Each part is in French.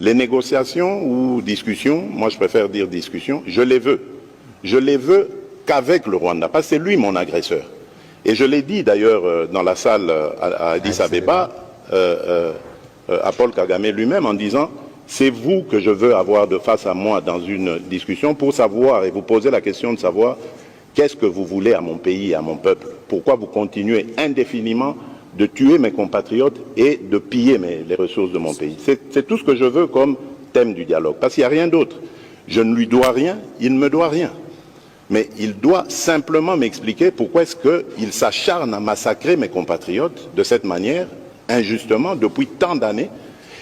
Les négociations ou discussions, moi je préfère dire discussions, je les veux. Je les veux qu'avec le Rwanda, parce que c'est lui mon agresseur. Et je l'ai dit d'ailleurs dans la salle à Addis Abeba, à Paul Kagame lui-même, en disant « C'est vous que je veux avoir de face à moi dans une discussion pour savoir et vous poser la question de savoir qu'est-ce que vous voulez à mon pays et à mon peuple. Pourquoi vous continuez indéfiniment de tuer mes compatriotes et de piller les ressources de mon pays. C'est tout ce que je veux comme thème du dialogue, parce qu'il n'y a rien d'autre. Je ne lui dois rien, il ne me doit rien. Mais il doit simplement m'expliquer pourquoi est-ce qu'il s'acharne à massacrer mes compatriotes de cette manière, injustement, depuis tant d'années,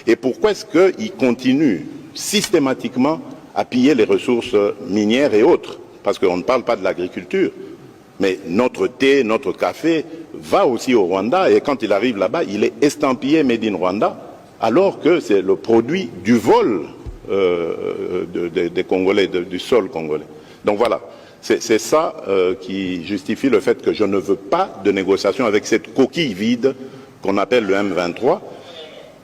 et pourquoi est-ce qu'il continue systématiquement à piller les ressources minières et autres, parce qu'on ne parle pas de l'agriculture. Mais notre thé, notre café va aussi au Rwanda et quand il arrive là-bas, il est estampillé Made in Rwanda alors que c'est le produit du vol des Congolais, du sol congolais. Donc voilà, c'est ça qui justifie le fait que je ne veux pas de négociation avec cette coquille vide qu'on appelle le M23.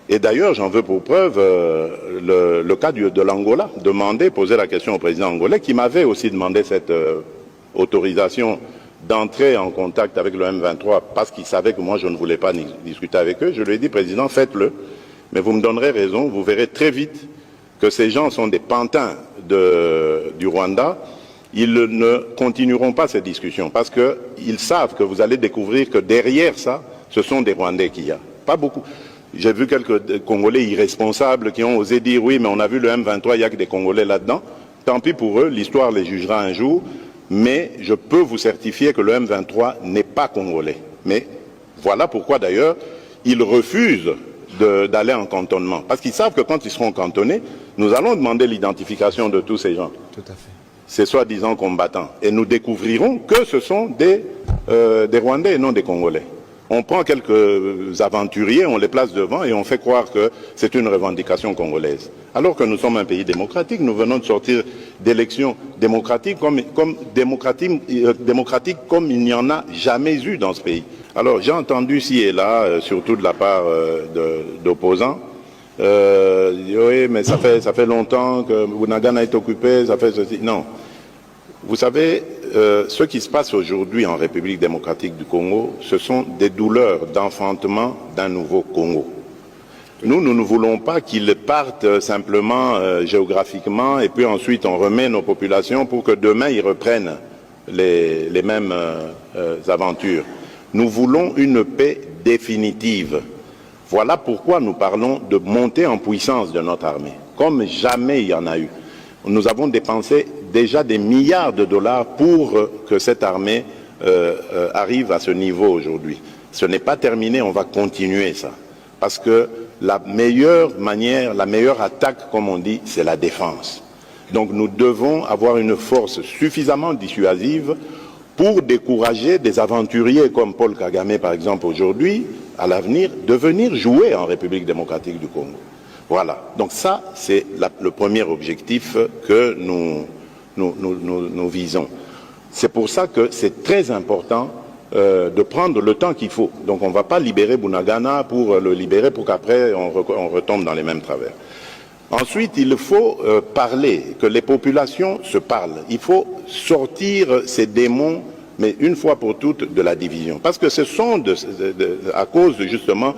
Et d'ailleurs, j'en veux pour preuve le cas de l'Angola, poser la question au président angolais qui m'avait aussi demandé cette autorisation d'entrer en contact avec le M23 parce qu'il savait que moi je ne voulais pas discuter avec eux. Je lui ai dit, président, faites-le, mais vous me donnerez raison, vous verrez très vite que ces gens sont des pantins du Rwanda. Ils ne continueront pas ces discussions parce qu'ils savent que vous allez découvrir que derrière ça, ce sont des Rwandais qu'il y a. Pas beaucoup. J'ai vu quelques Congolais irresponsables qui ont osé dire, oui, mais on a vu le M23, il n'y a que des Congolais là-dedans. Tant pis pour eux, l'histoire les jugera un jour. Mais je peux vous certifier que le M23 n'est pas congolais. Mais voilà pourquoi d'ailleurs ils refusent d'aller en cantonnement. Parce qu'ils savent que quand ils seront cantonnés, nous allons demander l'identification de tous ces gens. Tout à fait. Ces soi-disant combattants. Et nous découvrirons que ce sont des Rwandais et non des Congolais. On prend quelques aventuriers, on les place devant et on fait croire que c'est une revendication congolaise. Alors que nous sommes un pays démocratique, nous venons de sortir d'élections démocratiques comme il n'y en a jamais eu dans ce pays. Alors j'ai entendu ci et là, surtout de la part d'opposants, oui, mais ça fait longtemps que Bunagana est occupé, ça fait ceci. Non. Vous savez, ce qui se passe aujourd'hui en République démocratique du Congo, ce sont des douleurs d'enfantement d'un nouveau Congo. Nous ne voulons pas qu'ils partent simplement géographiquement et puis ensuite on remet nos populations pour que demain ils reprennent les mêmes aventures. Nous voulons une paix définitive. Voilà pourquoi nous parlons de montée en puissance de notre armée, comme jamais il y en a eu. Nous avons dépensé déjà des milliards de dollars pour que cette armée arrive à ce niveau aujourd'hui. Ce n'est pas terminé, on va continuer ça. Parce que la meilleure manière, la meilleure attaque, comme on dit, c'est la défense. Donc nous devons avoir une force suffisamment dissuasive pour décourager des aventuriers comme Paul Kagame, par exemple, aujourd'hui, à l'avenir, de venir jouer en République démocratique du Congo. Voilà. Donc ça, c'est le premier objectif que nous visons. C'est pour ça que c'est très important de prendre le temps qu'il faut. Donc on ne va pas libérer Bunagana pour le libérer pour qu'après on retombe dans les mêmes travers. Ensuite, il faut parler, que les populations se parlent. Il faut sortir ces démons, mais une fois pour toutes, de la division. Parce que ce sont à cause justement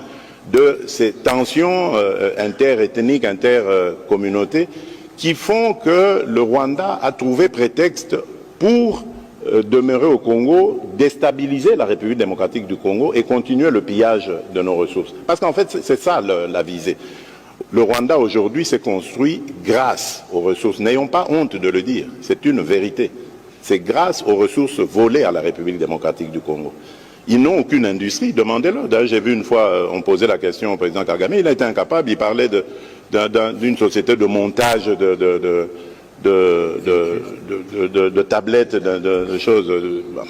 de ces tensions interethniques, intercommunautés, qui font que le Rwanda a trouvé prétexte pour demeurer au Congo, déstabiliser la République démocratique du Congo et continuer le pillage de nos ressources. Parce qu'en fait, c'est ça la visée. Le Rwanda aujourd'hui s'est construit grâce aux ressources. N'ayons pas honte de le dire, c'est une vérité. C'est grâce aux ressources volées à la République démocratique du Congo. Ils n'ont aucune industrie, demandez-leur. D'ailleurs, j'ai vu une fois, on posait la question au président Kagame, il a été incapable, il parlait d'une société de montage de tablettes, de choses.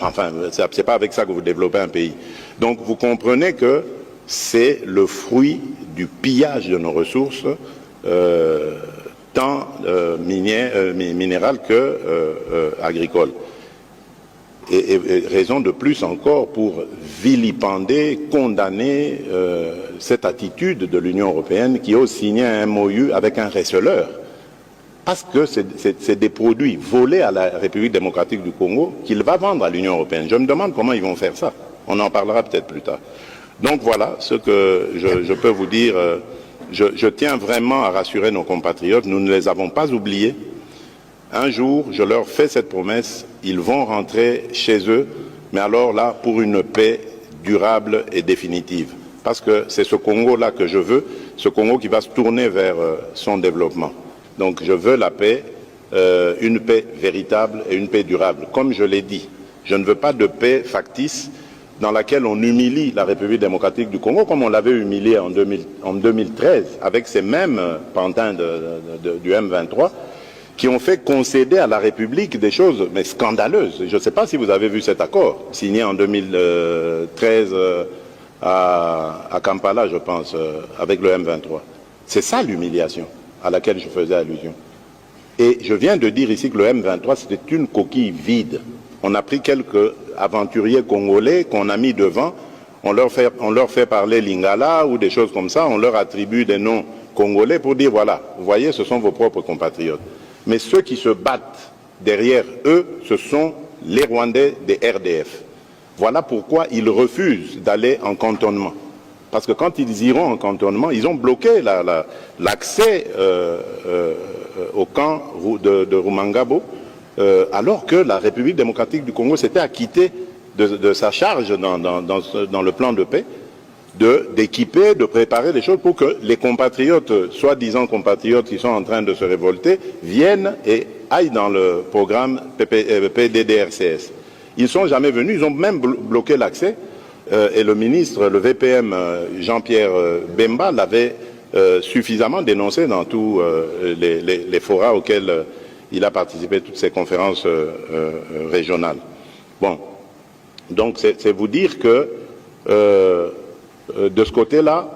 Enfin, c'est pas avec ça que vous développez un pays. Donc, vous comprenez que c'est le fruit du pillage de nos ressources, tant minérales que agricoles. et raison de plus encore pour vilipender, condamner cette attitude de l'Union européenne qui ose signer un MOU avec un receleur. Parce que c'est des produits volés à la République démocratique du Congo qu'il va vendre à l'Union européenne. Je me demande comment ils vont faire ça. On en parlera peut-être plus tard. Donc voilà ce que je peux vous dire. Je tiens vraiment à rassurer nos compatriotes. Nous ne les avons pas oubliés. Un jour, je leur fais cette promesse, ils vont rentrer chez eux, mais alors là, pour une paix durable et définitive. Parce que c'est ce Congo-là que je veux, ce Congo qui va se tourner vers son développement. Donc je veux la paix, une paix véritable et une paix durable. Comme je l'ai dit, je ne veux pas de paix factice dans laquelle on humilie la République démocratique du Congo, comme on l'avait humilié en 2013, avec ces mêmes pantins du M23, qui ont fait concéder à la République des choses mais scandaleuses. Je ne sais pas si vous avez vu cet accord, signé en 2013 à Kampala, je pense, avec le M23. C'est ça l'humiliation à laquelle je faisais allusion. Et je viens de dire ici que le M23, c'était une coquille vide. On a pris quelques aventuriers congolais qu'on a mis devant, on leur fait parler lingala ou des choses comme ça, on leur attribue des noms congolais pour dire, voilà, vous voyez, ce sont vos propres compatriotes. Mais ceux qui se battent derrière eux, ce sont les Rwandais des RDF. Voilà pourquoi ils refusent d'aller en cantonnement. Parce que quand ils iront en cantonnement, ils ont bloqué l'accès au camp de Rumangabo, alors que la République démocratique du Congo s'était acquittée de sa charge dans le plan de paix, d'équiper, de préparer les choses pour que les compatriotes, soi-disant compatriotes qui sont en train de se révolter, viennent et aillent dans le programme PDDRCS. Ils ne sont jamais venus, ils ont même bloqué l'accès, et le ministre, le VPM Jean-Pierre Bemba l'avait suffisamment dénoncé dans tous les forats auxquels il a participé, toutes ces conférences régionales. Bon, donc c'est vous dire que de ce côté-là,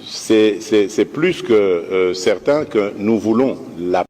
c'est plus que certain que nous voulons la